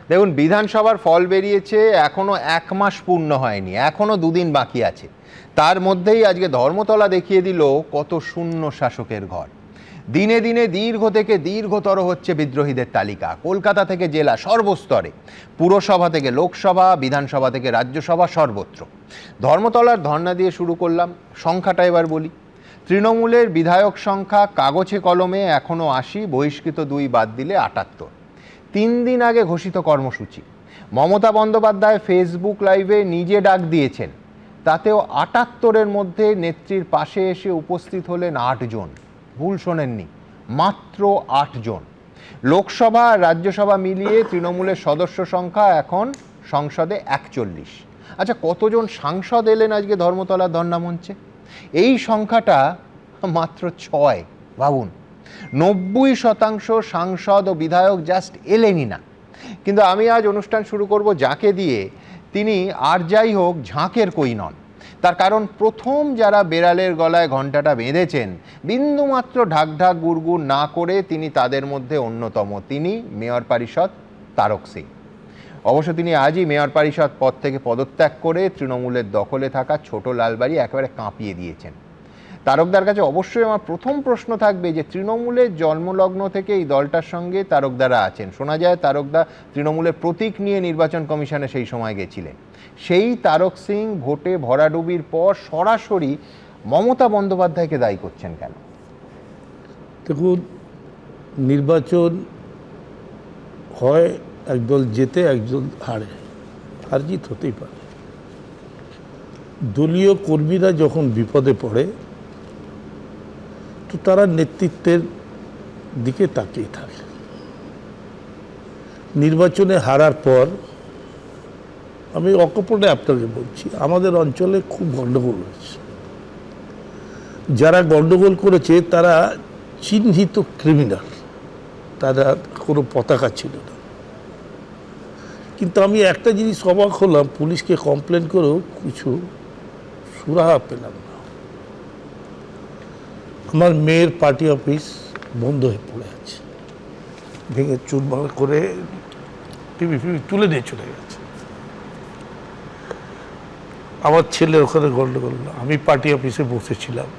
দেখুন, বিধানসভার ফল বেরিয়েছে, এখনো 1 মাস পূর্ণ হয়নি, এখনো 2 দিন বাকি আছে। তার মধ্যেই আজকে ধর্মতলা দেখিয়ে দিল কত শূন্য শাসকের ঘর। দিনে দিনে দীর্ঘ থেকে দীর্ঘতর হচ্ছে বিদ্রোহীদের তালিকা। কলকাতা থেকে জেলা, সর্বস্তরে, পুরসভা থেকে লোকসভা, বিধানসভা থেকে রাজ্যসভা, সর্বত্র। ধর্মতলার ধর্ণা দিয়ে শুরু করলাম, সংখ্যাটা এবার বলি। তৃণমূলের বিধায়ক সংখ্যা কাগজে কলমে এখনো 80, বহিষ্কৃত 2 বাদ দিলে 78। 3 দিন আগে ঘোষিত কর্মসূচি। মমতা বন্দ্যোপাধ্যায় ফেসবুক লাইভে নিজে ডাক দিয়েছেন, তাতেও 78-এর মধ্যে নেত্রীর পাশে এসে উপস্থিত হলেন 8 জন। ভুল শোনেননি, মাত্র 8 জন। লোকসভা আর রাজ্যসভা মিলিয়ে তৃণমূলের সদস্য সংখ্যা এখন সংসদে 41। আচ্ছা, কতজন সাংসদ এলেন আজকে ধর্মতলার ধর্ণামঞ্চে? এই সংখ্যাটা মাত্র 6। ভাবুন, 90% সাংসদ ও বিধায়ক জাস্ট এলেনই না। কিন্তু আমি আজ অনুষ্ঠান শুরু করব যাকে দিয়ে, তিনি আর যাই হোক ঝাঁকের কই নন। তার কারণ, প্রথম যারা বেড়ালের গলায় ঘণ্টাটা বেঁধেছেন, বিন্দুমাত্র ঢাক ঢাক গুড়গুড় না করে, তিনি তাদের মধ্যে অন্যতম। তিনি মেয়র পরিষদ তারক সিং। অবশ্য তিনি আজই মেয়র পরিষদ পদ থেকে পদত্যাগ করে তৃণমূলের দখলে থাকা ছোট লালবাড়ি একেবারে কাঁপিয়ে দিয়েছেন। তারকদার কাছে অবশ্যই আমার প্রথম প্রশ্ন থাকবে যে তৃণমূলের জন্মলগ্ন থেকে এই দলটার সঙ্গে তারকদারা আছেন। শোনা যায় তারকদা তৃণমূলের প্রতীক নিয়ে নির্বাচন কমিশনে সেই সময় গেছিলেন। সেই তারক সিং ভোটে ভরাডুবির পর সরাসরি মমতা বন্দ্যোপাধ্যায়কে দায়ী করছেন কেন? দেখুন, নির্বাচন হয় একদল জেতে একদল হারে, হার জিত হতেই পারে। দলীয় কর্মীরা যখন বিপদে পড়ে তো তারা নেতৃত্বের দিকে তাকিয়ে থাকে। নির্বাচনে হারার পর আমি অকপটে আপনাকে বলছি, আমাদের অঞ্চলে খুব গণ্ডগোল হয়েছে। যারা গণ্ডগোল করেছে তারা চিহ্নিত ক্রিমিনাল, তারা কোনো পতাকা ছিল না। কিন্তু আমি একটা জিনিস অবাক হলাম, পুলিশকে কমপ্লেন করেও কিছু সুরাহা পেলাম না। আমার মেয়ের পার্টি অফিস বন্ধ হয়ে পড়ে আছে, ভেঙে চুরমার করে টিভি তুলে নিয়ে চলে গেছে। আমার ছেলে ওখানে গন্ডগোল, আমি পার্টি অফিসে বসেছিলাম,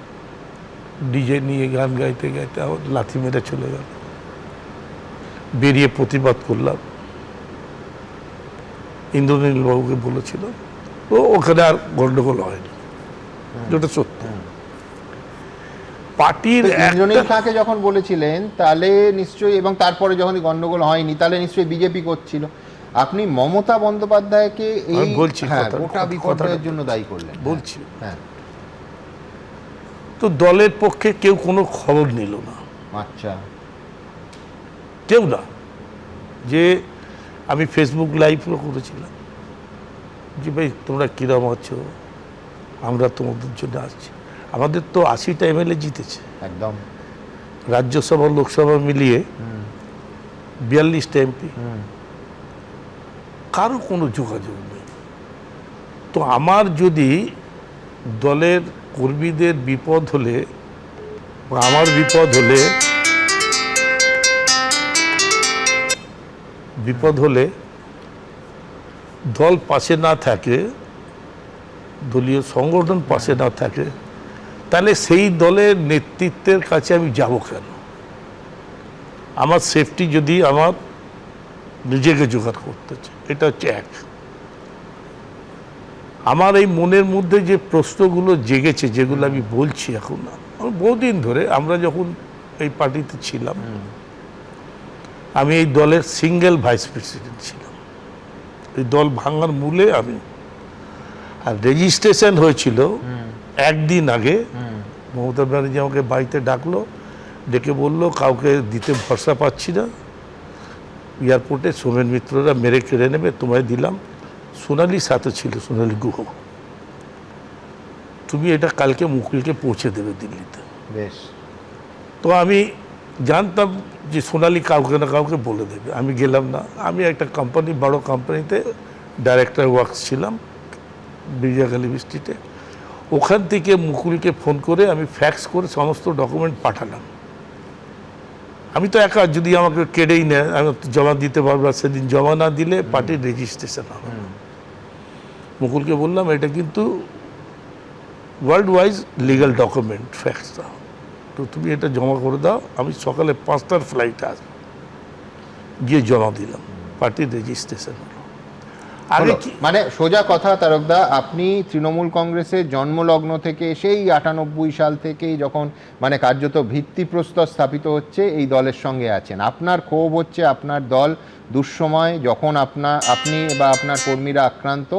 ডিজে নিয়ে গান গাইতে গাইতে আমার লাথি মেরে চলে গেল। বেরিয়ে প্রতিবাদ করলাম, ইন্দ্রনীল বাবুকে বলেছিলাম, তো ওখানে আর গন্ডগোল হয়নি, যেটা সত্যি। পার্টির ইন্দ্রনীল খাঁকে যখন বলেছিলেন তাহলে নিশ্চয়ই, এবং তারপরে যখন গন্ডগোল হয়নি তাহলে নিশ্চয়ই বিজেপি করছিল, আপনি মমতা বন্দ্যোপাধ্যায়কে এই গোটা বিপর্যয়ের জন্য দায়ী করলেন? বলছি, হ্যাঁ। তো দলের পক্ষে কেউ কোনো খবর নিল না। আচ্ছা, কেউ না। যে আমি ফেসবুক লাইভও করেছিলাম যে ভাই তোমরা কিরম আছো, আমরা তোমাদের জন্য আসছি। আমাদের তো 80টা এমএলএ জিতেছে একদম, রাজ্যসভা লোকসভা মিলিয়ে 42টা এমপি, কারো কোনো যোগাযোগ নেই। তো আমার যদি দলের কর্মীদের বিপদ হলে বা আমার বিপদ হলে দল পাশে না থাকে, দলীয় সংগঠন পাশে না থাকে, তাহলে সেই দলের নেতৃত্বের কাছে আমি যাব কেন? আমার সেফটি যদি আমার নিজেকে জোগাড় করতে চাই, এটা হচ্ছে এক। আমার এই মনের মধ্যে যে প্রশ্নগুলো জেগেছে, যেগুলো আমি বলছি এখন, বহুদিন ধরে, আমরা যখন এই পার্টিতে ছিলাম, আমি এই দলের সিঙ্গেল ভাইস প্রেসিডেন্ট ছিলাম। এই দল ভাঙার মূলে আমি। আর রেজিস্ট্রেশন হয়েছিল একদিন আগে, মমতা ব্যানার্জি আমাকে বাড়িতে ডাকলো, ডেকে বললো কাউকে দিতে ভরসা পাচ্ছি না, এয়ারপোর্টে সোমেন মিত্ররা মেরে কেড়ে নেবে, তোমায় দিলাম। সোনালির সাথে ছিল, সোনালি গুহ, তুমি এটা কালকে মুকুলকে পৌঁছে দেবে দিল্লিতে। বেশ। তো আমি জানতাম যে সোনালি কাউকে না কাউকে বলে দেবে, আমি গেলাম না। আমি একটা কোম্পানি, বড় কোম্পানিতে ডাইরেক্টর ওয়ার্কস ছিলাম বিজয়াখালী স্ট্রিটে। ওখান থেকে মুকুলকে ফোন করে আমি ফ্যাক্স করে সমস্ত ডকুমেন্ট পাঠালাম। আমি তো একা, যদি আমাকে কেড়েই নেয় আমি তো জমা দিতে পারবো না, সেদিন জমা না দিলে পার্টির রেজিস্ট্রেশন হবে না। মুকুলকে বললাম এটা কিন্তু world wise legal document, facts দাও, তো তুমি এটা জমা করে দাও, আমি সকালে 5টার ফ্লাইটে আসবো। গিয়ে জমা দিলাম, পার্টির রেজিস্ট্রেশন হলো। আগে হলো। মানে সোজা কথা তারকদা, আপনি তৃণমূল কংগ্রেসের জন্মলগ্ন থেকে সেই 98 সাল থেকেই যখন মানে কার্যত ভিত্তিপ্রস্তর স্থাপিত হচ্ছে এই দলের সঙ্গে আছেন। আপনার ক্ষোভ হচ্ছে আপনার দল দুঃসময় যখন আপনি বা আপনার কর্মীরা আক্রান্ত,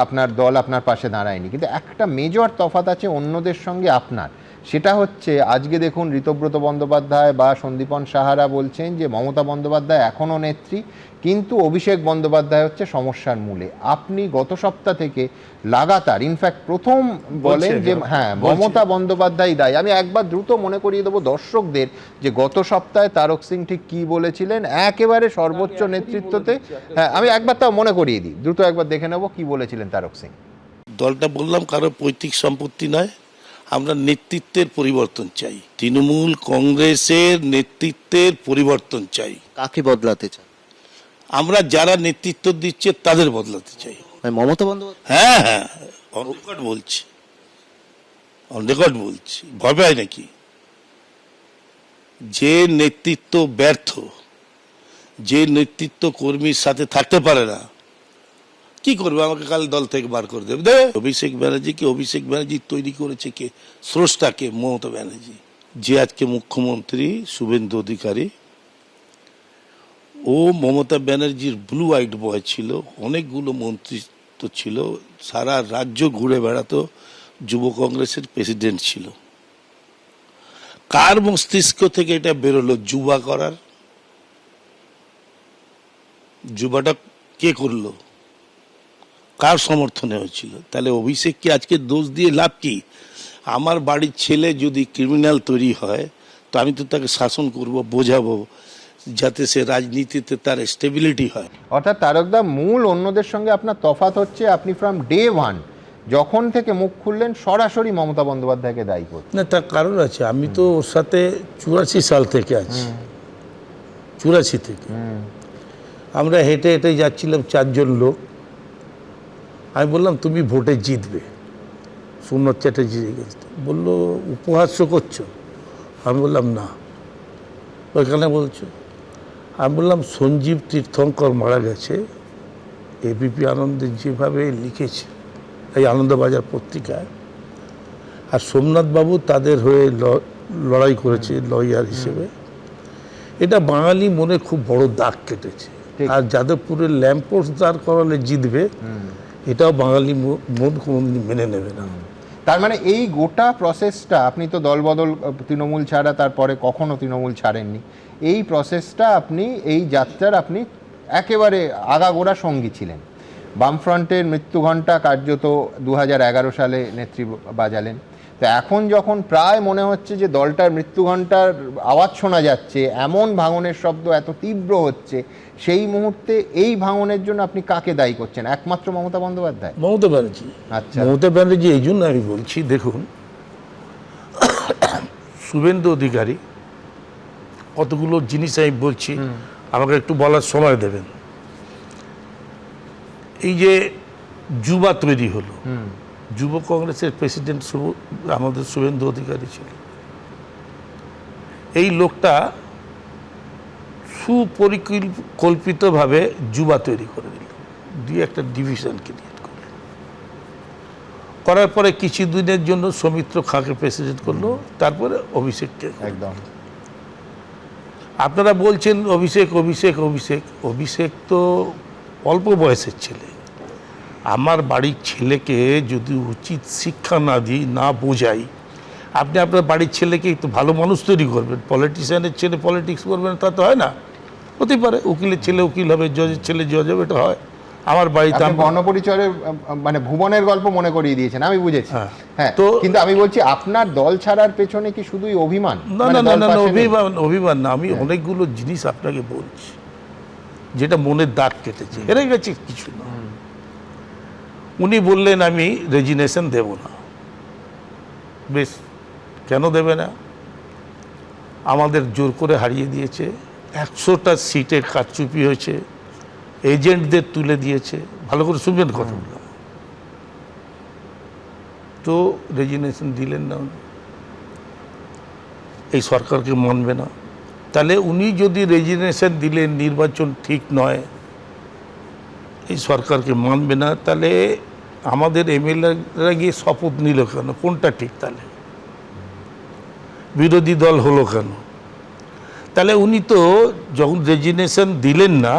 আপনার দল আপনার পাশে দাঁড়ায়নি। কিন্তু একটা মেজর তফাৎ আছে অন্যদের সঙ্গে আপনার, সেটা হচ্ছে আজকে দেখুন ঋতব্রত বন্দ্যোপাধ্যায় বা সন্দীপন সাহারা বলছেন যে মমতা বন্দ্যোপাধ্যায় এখনও নেত্রী, কিন্তু অভিষেক বন্দ্যোপাধ্যায় হচ্ছে সমস্যার মূলে। আপনি গত সপ্তাহ থেকে লাগাতার, ইনফ্যাক্ট প্রথম বলেন যে হ্যাঁ মমতা বন্দ্যোপাধ্যায় দায়ী। আমি একবার দ্রুত মনে করিয়ে দেবো দর্শকদের যে গত সপ্তাহে তারক সিং ঠিক কি বলেছিলেন একেবারে সর্বোচ্চ নেতৃত্বতে। হ্যাঁ, আমি একবার তাও মনে করিয়ে দিই, দ্রুত একবার দেখে নেব কি বলেছিলেন তারক সিং। দলটা বললাম কারো পৈতৃক সম্পত্তি নয়, আমরা নেতৃত্বের পরিবর্তন চাই, তৃণমূল কংগ্রেসের নেতৃত্বের পরিবর্তন চাই। কাকে বদলাতে চান? আমরা যারা নেতৃত্ব দিচ্ছে তাদের বদলাতে চাই। মমতা বন্দ্যোপাধ্যায়? হ্যাঁ হ্যাঁ, অন রেকর্ড বলছি, অন রেকর্ড বলছি, ভয় পাই নাকি? যে নেতৃত্ব ব্যর্থ, যে নেতৃত্ব কর্মীর সাথে থাকতে পারে না, কি করবে? আমাকে কাল দল থেকে বার করে দেবে। অভিষেক ব্যানার্জি তৈরি করেছে কে? স্রষ্টাকে মমতা ব্যানার্জি। যে আজকে মুখ্যমন্ত্রী শুভেন্দু অধিকারী, ও মমতা ব্যানার্জির ব্লু আইড বয় ছিল, অনেকগুলো মন্ত্রিত্ব ছিল, সারা রাজ্য ঘুরে বেড়াতো, যুব কংগ্রেসের প্রেসিডেন্ট ছিল। কার মস্তিষ্ক থেকে এটা বেরোলো যুবা করার? যুবাটা কে করলো? কার সমর্থনে হয়েছিল? তাহলে অভিষেককে আজকে দোষ দিয়ে লাভ কি? আমার বাড়ির ছেলে যদি ক্রিমিনাল তৈরি হয় তো আমি তো তাকে শাসন করব, বোঝাবো, যাতে সে রাজনীতিতে তার স্টেবিলিটি হয়। অর্থাৎ তারকদা মূল অন্যদের সঙ্গে আপনার তফাৎ হচ্ছে আপনি ফ্রম ডে ওয়ান যখন থেকে মুখ খুললেন সরাসরি মমতা বন্দ্যোপাধ্যায়কে দায়ী করতেন। না, তার কারণ আছে। আমি তো ওর সাথে 84 সাল থেকে আছি, 84 থেকে। আমরা হেঁটে হেঁটে যাচ্ছিলাম 4 জন লোক। আমি বললাম তুমি ভোটে জিতবে, সোমনাথ চ্যাটার্জি বললো উপহাস্য করছো। আমি বললাম না। ওইখানে বলছো? আমি বললাম সঞ্জীব তীর্থঙ্কর মারা গেছে, এবিপি আনন্দে যেভাবে লিখেছে এই আনন্দবাজার পত্রিকায়, আর সোমনাথবাবু তাদের হয়ে লড়াই করেছে লয়ার হিসেবে, এটা বাঙালি মনে খুব বড় দাগ কেটেছে। আর যাদবপুরের ল্যাম্পপোস্ট দাঁড় করালে জিতবে, এটাও বাঙালি মন কোনোদিন মেনে নেবে না। তার মানে এই গোটা প্রসেসটা, আপনি তো দলবদল তৃণমূল ছাড়া তারপরে কখনো তৃণমূল ছাড়েননি, এই প্রসেসটা আপনি, এই যাত্রার আপনি একেবারে আগাগোড়া সঙ্গী ছিলেন। বামফ্রন্টের মৃত্যুঘণ্টা কার্যত 2011 সালে নেত্রী বাজালেন। তো এখন যখন প্রায় মনে হচ্ছে যে দলটার মৃত্যুঘণ্টার আওয়াজ শোনা যাচ্ছে, এমন ভাঙনের শব্দ এত তীব্র হচ্ছে, সেই মুহূর্তে এই ভাঙনের জন্য আপনি কাকে দায়ী করছেন? একমাত্র মমতা বন্দ্যোপাধ্যায়? মমতা ব্যানার্জি। আচ্ছা, মমতা ব্যানার্জি এই জন্য আমি বলছি, দেখুন শুভেন্দু অধিকারী, কতগুলো জিনিস আমি বলছি, আমাকে একটু বলার সময় দেবেন। এই যে যুবা তৈরি হলো, যুব কংগ্রেসের প্রেসিডেন্ট আমাদের শুভেন্দু অধিকারী ছিল। এই লোকটা সুপরিকল্পিতভাবে যুবা তৈরি করে দিল, দিয়ে একটা ডিভিশন ক্রিয়েট করল। করার পরে কিছুদিনের জন্য সৌমিত্র খাঁকে প্রেসিডেন্ট করলো, তারপরে অভিষেককে। একদম। আপনারা বলছেন অভিষেক অভিষেক অভিষেক, অভিষেক তো অল্প বয়সের ছেলে। আমার বাড়ির ছেলেকে যদি উচিত শিক্ষা না দিই, না বোঝাই, আপনি আপনার বাড়ির ছেলেকে একটু ভালো মানুষ তৈরি করবেন, পলিটিশিয়ানের ছেলে পলিটিক্স করবেন তা তো হয় না। হতে পারে উকিলের ছেলে উকিল হবে, জজের ছেলে জজ হবে, এটা হয়। আমার বাড়িতে গণপরিচয়ের মানে ভুবনের গল্প মনে করিয়ে দিয়েছেন, আমি বুঝেছি। হ্যাঁ, তো কিন্তু আমি বলছি আপনার দল ছাড়ার পেছনে কি শুধুই অভিমান? না না না না, অভিমান না। আমি অনেকগুলো জিনিস আপনাকে বলছি যেটা মনের দাগ কেটেছে, হেরে গেছে কিছু না। উনি বললেন আমি রেজিগনেশন দেব না। বেশ, কেন দেবে না? আমাদের জোর করে হারিয়ে দিয়েছে, 100টা সিটে কারচুপি হয়েছে, এজেন্টদের তুলে দিয়েছে। ভালো করে শুনবেন কথাগুলো। তো রেজিগনেশন দিলেন না উনি, এই সরকারকে মানবে না। তাহলে উনি যদি রেজিগনেশন দিলেন নির্বাচন ঠিক নয়, এই সরকারকে মানবে না, তাহলে আমাদের এমএলএরা গিয়ে শপথ নিল কেন? কোনটা ঠিক? তাহলে বিরোধী দল হলো কেন? তাহলে উনি তো যখন রেজিগনেশন দিলেন না,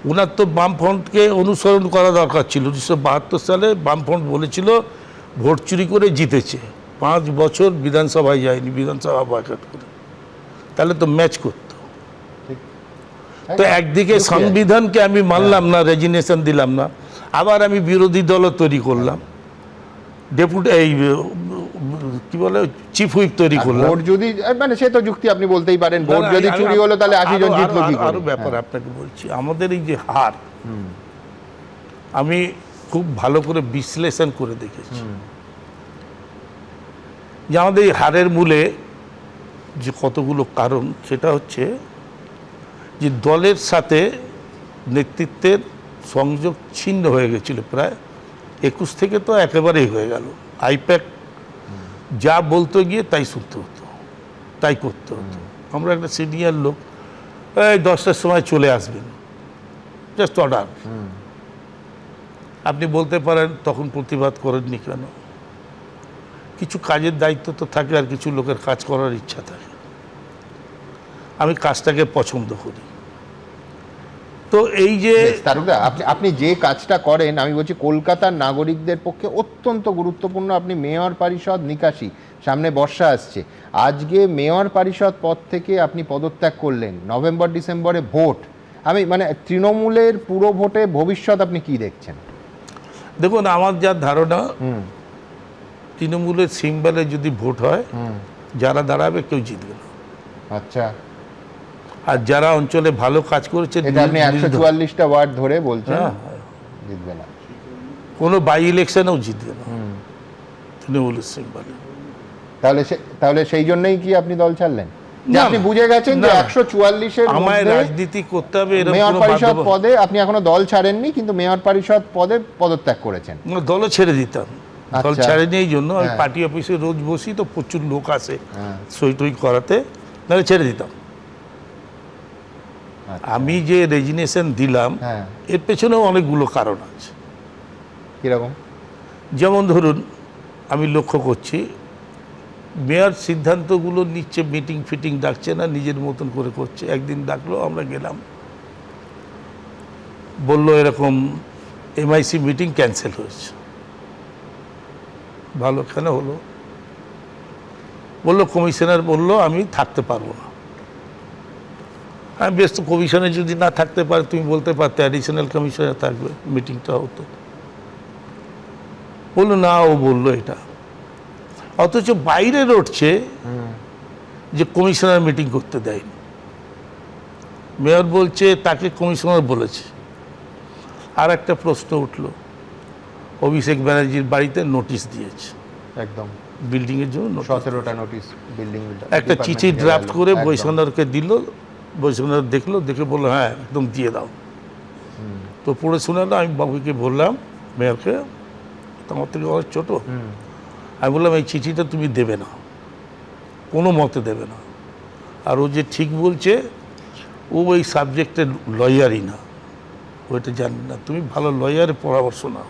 ওনার তো বামফ্রন্টকে অনুসরণ করা দরকার ছিল। 1972 সালে বামফ্রন্ট বলেছিল ভোট চুরি করে জিতেছে, 5 বছর বিধানসভায় যায়নি, বিধানসভা বয়কট করে, তাহলে তো ম্যাচ করতো। তো একদিকে সংবিধানকে আমি মানলাম না, রেজিগনেশন দিলাম না, আবার আমি বিরোধী দলও তৈরি করলাম, ডেপুটি এই কি বলে চিফ হুইপ তৈরি করলাম। ভোট যদি মানে সে তো যুক্তি আপনি বলতেই পারেন, ভোট যদি চুরি হলো তাহলে 80 জন জিতলো কি করে? আরো ব্যাপার আপনাকে বলছি, আমাদের এই যে হার, আমি খুব ভালো করে বিশ্লেষণ করে দেখেছি যে আমাদের এই হারের মূলে যে কতগুলো কারণ, সেটা হচ্ছে যে দলের সাথে নেতৃত্বের সংযোগ ছিন্ন হয়ে গেছিল প্রায় 21 থেকে, তো একেবারেই হয়ে গেল। আইপ্যাক যা বলতে গিয়ে তাই শুনতে হতো, তাই করতে হতো। আমরা একটা সিনিয়র লোক, এই 10টার সময় চলে আসবেন, জাস্ট অর্ডার। আপনি বলতে পারেন তখন প্রতিবাদ করেননি কেন? কিছু কাজের দায়িত্ব তো থাকে, আর কিছু লোকের কাজ করার ইচ্ছা থাকে। আমি কাজটাকে পছন্দ করি। তো এই যে তারকদা, আপনি যে কাজটা করেন, আমি বলছি কলকাতার নাগরিকদের পক্ষে অত্যন্ত গুরুত্বপূর্ণ। আপনি মেয়র পরিষদ নিকাশি, সামনে বর্ষা আসছে, আজকে মেয়র পরিষদ পদ থেকে আপনি পদত্যাগ করলেন, নভেম্বর ডিসেম্বরে ভোট। আমি মানে তৃণমূলের পুরো ভোটে ভবিষ্যৎ আপনি কি দেখছেন? দেখুন, আমার যা ধারণা, তৃণমূলের সিম্বলে যদি ভোট হয়, যারা দাঁড়াবে কেউ জিতবে না। আচ্ছা, আর যারা অঞ্চলে ভালো কাজ করেছে, এটা আপনি 144টা ওয়ার্ড ধরে বলছেন জিতবে না, কোনো বাই ইলেকশনেও জিতবে না তৃণমূলের সিম্বলে। তাহলে সেই জন্যই কি আপনি দল ছাড়লেন? যে না, আপনি বুঝে গেছেন যে না, 144-এর আমায় মধ্যে রাজনীতি করতে হবে, এরকম মেয়র কোনো পরিষদ বাধ্যবাধকতা- পদে আপনি এখনো দল ছাড়েননি, কিন্তু মেয়র পরিষদ পদে পদত্যাগ করেছেন। না, দলও ছেড়ে দিতাম। দল আচ্ছা। ছাড়েনি এই জন্য, আমি হ্যাঁ। পার্টি অফিসে রোজ বসি, তো প্রচুর লোক আসে হ্যাঁ। সই টই করাতে, নাহলে ছেড়ে দিতাম। আচ্ছা। আমি যে রেজিগনেশন দিলাম, হ্যাঁ। এর পেছনেও অনেকগুলো কারণ আছে। কিরকম? যেমন ধরুন, আমি লক্ষ্য করছি মেয়র সিদ্ধান্তগুলো নিচ্ছে, মিটিং ফিটিং ডাকছে না, নিজের মতন করে করছে। একদিন ডাকলো, আমরা গেলাম, বললো এরকম এমআইসি মিটিং ক্যান্সেল হয়েছে। ভালো, কেন হলো? বললো কমিশনার বললো আমি থাকতে পারবো না। আমি বেশ, তো কমিশনে যদি না থাকতে পারে তুমি বলতে পারতে অ্যাডিশনাল কমিশনার থাকবে, মিটিংটা হতো। বললো না, ও বললো এটা। অথচ বাইরে রটছে যে কমিশনার মিটিং করতে দেয়নি। মেয়র বলছে তাকে কমিশনার বলেছে। আর একটা প্রশ্ন উঠলো, অভিষেক ব্যানার্জির বাড়িতে নোটিশ দিয়েছে একদম বিল্ডিংয়ের জন্য, 17টা নোটিশ বিল্ডিং একটা চিঠি ড্রাফট করে বৈষ্ণবকে দিল। বৈষ্ণব দেখলো, দেখে বললো হ্যাঁ একদম দিয়ে দাও। তো পড়ে শোনালো। আমি বাবুকে বললাম, মেয়রকে, তোমার থেকে অনেক ছোটো, আমি বললাম এই চিঠিটা তুমি দেবে না, কোনো মতে দেবে না। আর ও যে ঠিক বলছে, ও ওই সাবজেক্টের লয়ারই না, ওইটা জানি না। তুমি ভালো লয়ারের পরামর্শ নাও,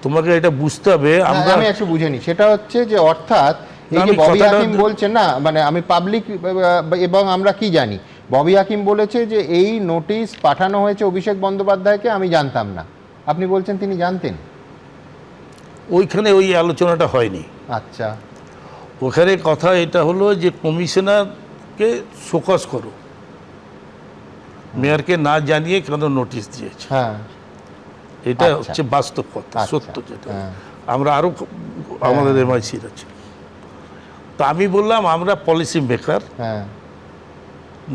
তোমাকে এটা বুঝতে হবে। আমি একটু বুঝিনি, সেটা হচ্ছে যে অর্থাৎ এই যে আমি ববি কথাটা- হাকিম বলছেন না, মানে আমি পাবলিক এবং আমরা কি জানি, ববি হাকিম বলেছে যে এই নোটিশ পাঠানো হয়েছে অভিষেক বন্দ্যোপাধ্যায়কে, আমি জানতাম না। আপনি বলছেন তিনি জানতেন? ওইখানে ওই আলোচনাটা হয়নি। আচ্ছা, ওখানে কথা এটা হলো যে কমিশনারকে শোকজ করো, মেয়রকে না জানিয়ে কেন নোটিশ দিয়েছে। হ্যাঁ, এটা আচ্ছা। হচ্ছে বাস্তব কথা, আচ্ছা, সত্য যেটা। হ্যাঁ। আমরা আরও আমাদের এমআইসির আছে। তো আমি বললাম আমরা পলিসি মেকার, হ্যাঁ,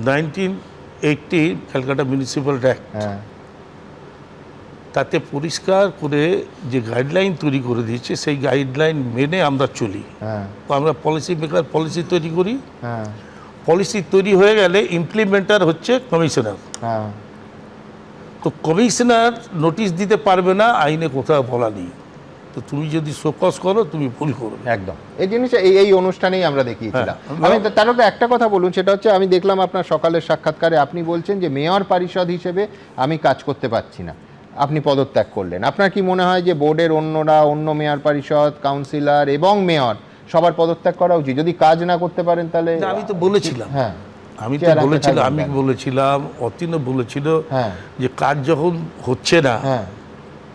1980 ক্যালকাটা মিউনিসিপ্যাল অ্যাক্ট, হ্যাঁ, তাতে পরিষ্কার করে যে গাইডলাইন তৈরি করে দিয়েছে সেই গাইডলাইন মেনে আমরা চলি। হ্যাঁ আমরা পলিসি মেকার পলিসি তৈরি করি, হ্যাঁ পলিসি তৈরি হয়ে গেলে ইমপ্লিমেন্টার হচ্ছে কমিশনার। হ্যাঁ তো কমিশনার নোটিশ দিতে পারবে না, আইনে কোথাও বলা নেই। তো তুমি যদি শোকজ করো তুমি ভুল করবে। একদম এই জিনিসটা এই অনুষ্ঠানেই আমরা দেখিয়েছিলাম। হ্যাঁ। আমি তার আগে একটা কথা বলুন, সেটা হচ্ছে আমি দেখলাম আপনার সকালের সাক্ষাৎকারে আপনি বলছেন যে মেয়র পরিষদ হিসেবে আমি কাজ করতে পারছি না, আপনি পদত্যাগ করলেন। আপনার কি মনে হয় যে বোর্ডের অন্যরা, অন্য মেয়র পরিষদ, কাউন্সিলর এবং মেয়র সবার পদত্যাগ করা উচিত? যদি কাজ না করতে পারেন তাহলে? না, আমি তো বলেছিলাম, হ্যাঁ আমি তো চেয়ার রাখতে বলেছিলাম, থাকবেন আমি কেন? বলেছিলাম, অতীনও বলেছিল হ্যাঁ যে কাজ যখন হচ্ছে না হ্যাঁ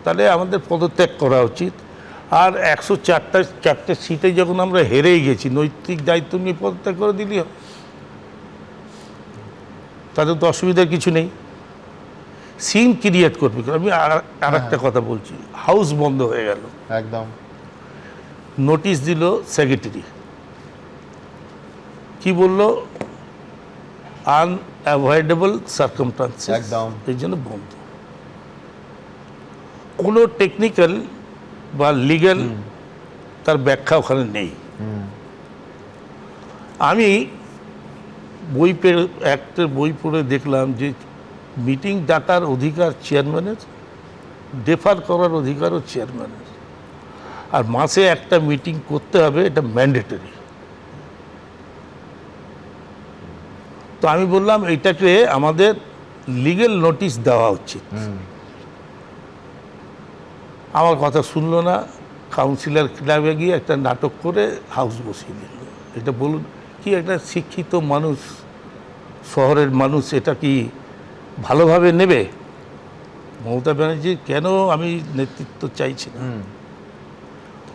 তাহলে আমাদের পদত্যাগ করা উচিত। আর 104টা সিটে যখন আমরা হেরেই গেছি, নৈতিক দায়িত্ব নিয়ে পদত্যাগ করে দিলি হবে, তাদের তো অসুবিধার কিছু নেই। সিন ক্রিয়েট করবে। আমি আর একটা কথা বলছি, হাউস বন্ধ হয়ে গেল, একদম নোটিশ দিল সেক্রেটারি, কি বলল, আনঅ্যাভয়েডেবল সার্কামস্টান্সেস, একদম। এই জন্য বন্ধ। কোনো টেকনিক্যাল বা লিগ্যাল তার ব্যাখ্যা ওখানে নেই। আমি একটা বই পড়ে দেখলাম যে মিটিং ডাকার অধিকার চেয়ারম্যানের, ডেফার করার অধিকারও চেয়ারম্যানের, আর মাসে একটা মিটিং করতে হবে, এটা ম্যান্ডেটরি। তো আমি বললাম এইটাকে আমাদের লিগ্যাল নোটিশ দেওয়া উচিত। আমার কথা শুনলো না, কাউন্সিলর ক্লাবে গিয়ে একটা নাটক করে হাউস বসিয়ে দিল। এটা বলুন, কি একটা শিক্ষিত মানুষ, শহরের মানুষ এটা কি ভালোভাবে নেবে? মমতা ব্যানার্জি কেন আমি নেতৃত্ব চাইছি না,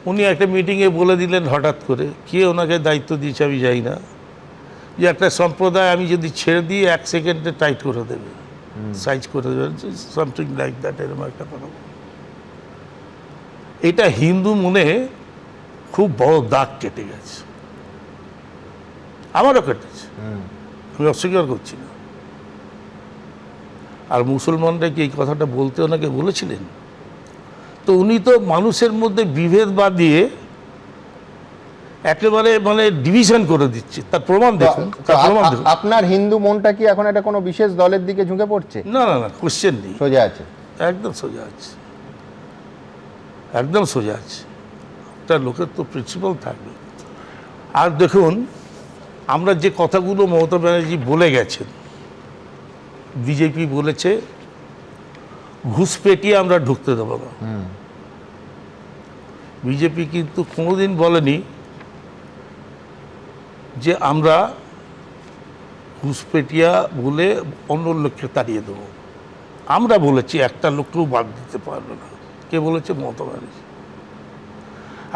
উনি একটা মিটিংয়ে বলে দিলেন হঠাৎ করে, কে ওনাকে দায়িত্ব দিয়েছে আমি যাই না, যে একটা সম্প্রদায় আমি যদি ছেড়ে দিই 1 সেকেন্ডে টাইট করে দেবে, সাইজ করে দেবে, সামথিং লাইক দ্যাট, এরকম একটা কথা। এটা হিন্দু মনে খুব বড় দাগ কেটে গেছে, আমারও কেটেছে, আমি অস্বীকার করছি না। আর মুসলমানরা কি এই কথাটা বলতে ওনাকে বলেছিলেন? তো উনি তো মানুষের মধ্যে বিভেদ বাদিয়ে একেবারে মানে ডিভিশন করে দিচ্ছে। তার প্রমাণ দেখুন, তার প্রমাণ দেখুন। আপনার হিন্দু মনটা কি এখন একটা কোনো বিশেষ দলের দিকে ঝুঁকে পড়ছে? না না না, কোশ্চেন নেই, সোজা আছে, একদম সোজা আছে, একদম সোজা আছে। একটা লোকের তো প্রিন্সিপাল থাকবে। আর দেখুন, আমরা যে কথাগুলো মমতা ব্যানার্জি বলে গেছেন, বিজেপি বলেছে ঘুষপেটিয়ে আমরা ঢুকতে দেবো না। বিজেপি কিন্তু কোনোদিন বলেনি যে আমরা ঘুষপেটিয়া বলে অন্য লোককে তাড়িয়ে দেবো। আমরা বলেছি একটা লোককেও বাদ দিতে পারবে না। কে বলেছে? মমতা ব্যানার্জি।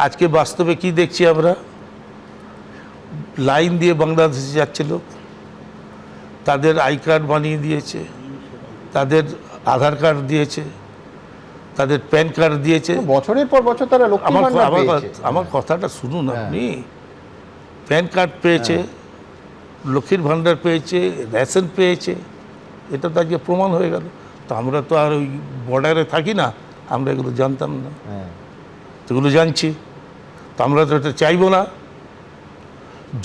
আজকে বাস্তবে কি দেখছি আমরা? লাইন দিয়ে বাংলাদেশে যাচ্ছে লোক, তাদের আই কার্ড বানিয়ে দিয়েছে, তাদের আধার কার্ড দিয়েছে, তাদের প্যান কার্ড দিয়েছে। বছরের পর বছর তারা লক্ষ্মীর ভান্ডার পেয়েছে। আমার কথাটা শুনুন আপনি। প্যান কার্ড পেয়েছে, লক্ষ্মীর ভান্ডার পেয়েছে, রেশন পেয়েছে, এটা তো আজকে প্রমাণ হয়ে গেল। তো আমরা তো আর ওই বর্ডারে থাকি না, আমরা এগুলো জানতাম না, এগুলো জানছি। তো আমরা তো এটা চাইবো না।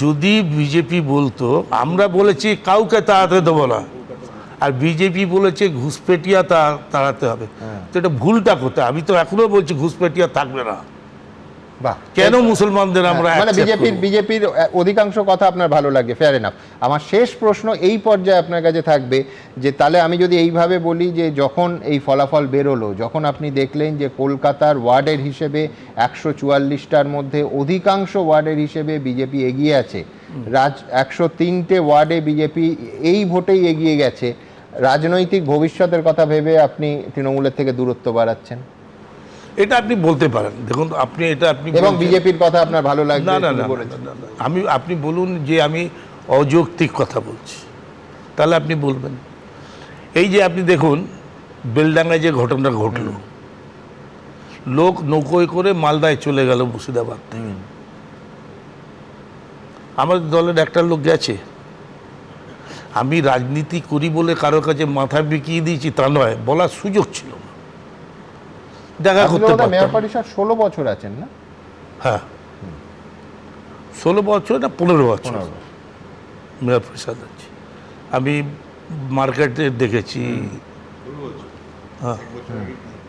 যদি বিজেপি বলতো আমরা বলেছি কাউকে তাড়াতে দেবো না, আর বিজেপি বলেছে ঘুষপেটিয়া তাড়াতে হবে, তো এটা ভুলটা কোথায়? আমি তো এখনো বলছি ঘুষপেটিয়া থাকবে না। বাহ, কেন মুসলমানদের আমরা মানে বিজেপির অধিকাংশ কথা আপনার ভালো লাগে, ফেয়ার এনাফ। আমার শেষ প্রশ্ন এই পর্যায়ে আপনার কাছে থাকবে যে তাহলে আমি যদি এইভাবে বলি যে যখন এই ফলাফল বেরোলো, যখন আপনি দেখলেন যে কলকাতার ওয়ার্ডের হিসেবে 144টার মধ্যে অধিকাংশ ওয়ার্ডের হিসেবে বিজেপি এগিয়ে আছে, 103টে ওয়ার্ডে বিজেপি এই ভোটেই এগিয়ে গেছে, রাজনৈতিক ভবিষ্যতের কথা ভেবে আপনি তৃণমূলের থেকে দূরত্ব বাড়াচ্ছেন? এটা আপনি বলতে পারেন। দেখুন, আপনি এটা আপনি এবং বিজেপির কথা আপনার ভালো লাগবে? না না না, আপনি বলুন যে আমি অযৌক্তিক কথা বলছি, তাহলে আপনি বলবেন। এই যে আপনি দেখুন বেলডাঙ্গায় যে ঘটনা ঘটলো, লোক নৌকোয় করে মালদায় চলে গেল মুর্শিদাবাদ থেকে। আমাদের দলের একটা লোক গেছে। আমি রাজনীতি করি বলে কারো কাছে মাথা বিকিয়ে দিয়েছি তা নয়, বলার সুযোগ ছিল না। দেখা করতে মেয়র পারতাম। পরিষদ 16 বছর আছেন না? হ্যাঁ, 16 বছর না 15 বছর 15 বছর। মেয়র পরিষদ আছে। আমি মার্কেটে দেখেছি। হ্যাঁ,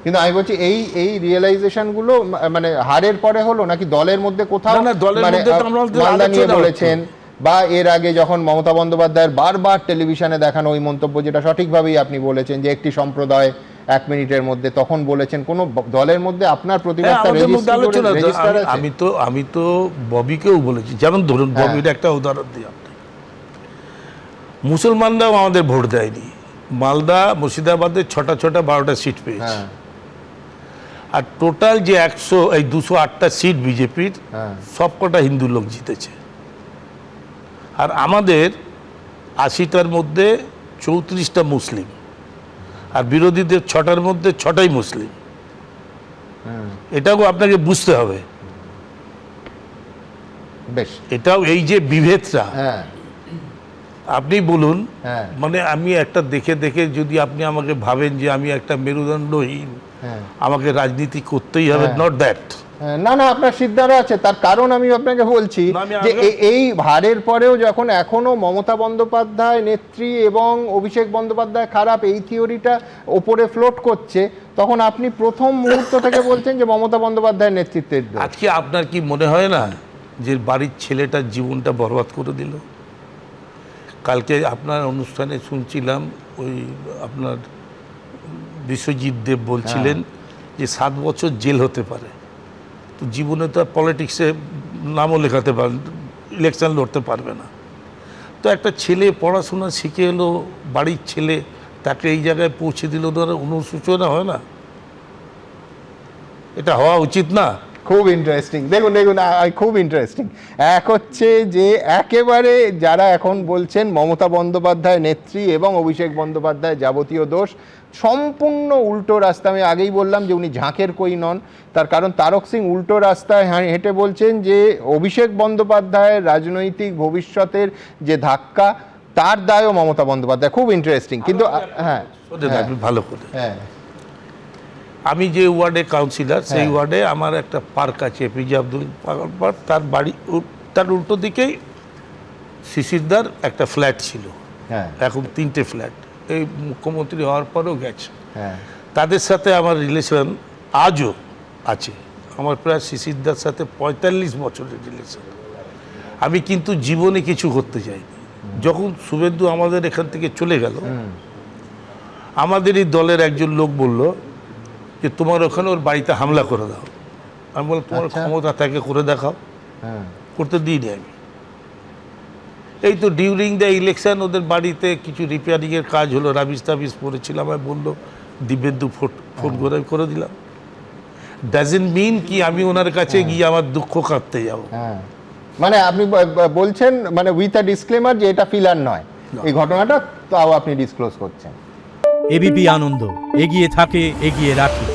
কিন্তু আমি বলছি এই রিয়েলাইজেশন গুলো মানে হারের পরে হলো নাকি দলের মধ্যে কোথাও? না, না, দলের মানে মধ্যে তো আমাদের মালদা নিয়ে আলোচনা বলেছেন, বা এর আগে যখন মমতা বন্দ্যোপাধ্যায়ের বারবার টেলিভিশনে দেখানো ওই মন্তব্য, যেটা সঠিকভাবেই আপনি বলেছেন যে একটি সম্প্রদায় 1 মিনিটের মধ্যে, তখন বলেছেন কোন দলের মধ্যে আপনার হ্যাঁ, প্রতিবাদটা আমাদের মধ্যে আলোচনা তো। রেজিস্টার আছে? আমি তো ববিকেও বলেছি, যেমন ধরুন হ্যাঁ। ববির একটা উদাহরণ দিই আপনি। মুসলমানরাও আমাদের ভোট দেয়নি। মালদা মুর্শিদাবাদে 6টা 12টা সিট পেয়েছে। হ্যাঁ, আর টোটাল যে 208টা সিট বিজেপির, হ্যাঁ। সবকটা হিন্দু লোক জিতেছে। আর আমাদের 80টার মধ্যে 34টা মুসলিম, আর বিরোধীদের 6টার মধ্যে 6টাই মুসলিম। এটাও আপনাকে বুঝতে হবে। বেশ। এটাও এই যে বিভেদটা, হ্যাঁ, আপনি বলুন, হ্যাঁ। মানে আমি একটা দেখে দেখে যদি আপনি আমাকে ভাবেন যে আমি একটা মেরুদণ্ডহীন, হ্যাঁ। আমাকে রাজনীতি করতেই হবে, হ্যাঁ। Not that. না না, আপনার সিদ্ধারা আছে, তার কারণ আমি আপনাকে বলছি না, আমি যে আগে- এই হারের পরেও যখন এখনো মমতা বন্দ্যোপাধ্যায় নেত্রী এবং অভিষেক বন্দ্যোপাধ্যায় খারাপ, এই থিওরিটা ওপরে ফ্লোট করছে, তখন আপনি প্রথম মুহূর্ত থেকে বলছেন যে মমতা বন্দ্যোপাধ্যায়ের নেতৃত্বের দোষ। আজকে আপনার কি মনে হয় না যে বাড়ির ছেলেটার জীবনটা বরবাদ করে দিল? কালকে আপনার অনুষ্ঠানে শুনছিলাম, ওই আপনার বিশ্বজিৎ দেব বলছিলেন যে 7 বছর জেল হতে পারে। তো জীবনে তো পলিটিক্সে নামও লেখাতে পারেন, ইলেকশন লড়তে পারবে না। তো একটা ছেলে পড়াশোনা শিখে এলো, বাড়ির ছেলে, তাকে এই জায়গায় পৌঁছে দিল, ধরো অনুশোচনা হয় না? এটা হওয়া উচিত না? খুব ইন্টারেস্টিং, দেখুন খুব ইন্টারেস্টিং। এক হচ্ছে যে একেবারে যারা এখন বলছেন মমতা বন্দ্যোপাধ্যায় নেত্রী এবং অভিষেক বন্দ্যোপাধ্যায় যাবতীয় দোষ, সম্পূর্ণ উল্টো রাস্তা। আমি আগেই বললাম যে উনি ঝাঁকের কই নন, তার কারণ তারক সিং উল্টো রাস্তায় হেঁটে বলছেন যে অভিষেক বন্দ্যোপাধ্যায়ের রাজনৈতিক ভবিষ্যতের যে ধাক্কা, তার দায়ও মমতা বন্দ্যোপাধ্যায়। খুব ইন্টারেস্টিং। কিন্তু হ্যাঁ, শোনেন আপনি ভালো করে, হ্যাঁ, আমি যে ওয়ার্ডে কাউন্সিলর, সেই হ্যাঁ। ওয়ার্ডে আমার একটা পার্ক আছে, এপিজে আব্দুল কালাম পার্ক। তার বাড়ি তার উল্টো দিকেই শিশিরদার একটা ফ্ল্যাট ছিল, হ্যাঁ, এখন 3টে ফ্ল্যাট। এই মুখ্যমন্ত্রী হওয়ার পরেও গেছে। হ্যাঁ, তাদের সাথে আমার রিলেশন আজও আছে। আমার প্রায় শিশিরদার সাথে 45 বছরের রিলেশন। আমি কিন্তু জীবনে কিছু করতে চাইনি। যখন শুভেন্দু আমাদের এখান থেকে চলে গেল, আমাদেরই দলের একজন লোক বলল যে তোমার ওখানে ওর বাড়িতে হামলা করে দাও। আমি বললাম তোমার আচ্ছা। ক্ষমতা তাকে করে দেখাও। হ্যাঁ। করতে দিইনি আমি। এই তো ডিউরিং দ্য ইলেকশন ওদের বাড়িতে কিছু রিপেয়ারিংয়ের কাজ হলো, রাবিশ তাবিশ পড়েছিলাম, আমি বললো দিব্যেন্দু ফোন করে দিলাম। ডাজেন্ট মিন কি আমি ওনার কাছে গিয়ে আমার দুঃখ কাঁদতে যাবো। হ্যাঁ, মানে আপনি বলছেন মানে উইথ আ ডিসক্লেমার যে এটা ফিলার নয়, এই ঘটনাটা তাও আপনি ডিসক্লোজ করছেন। এবিপি আনন্দ, এগিয়ে থাকে, এগিয়ে রাখে।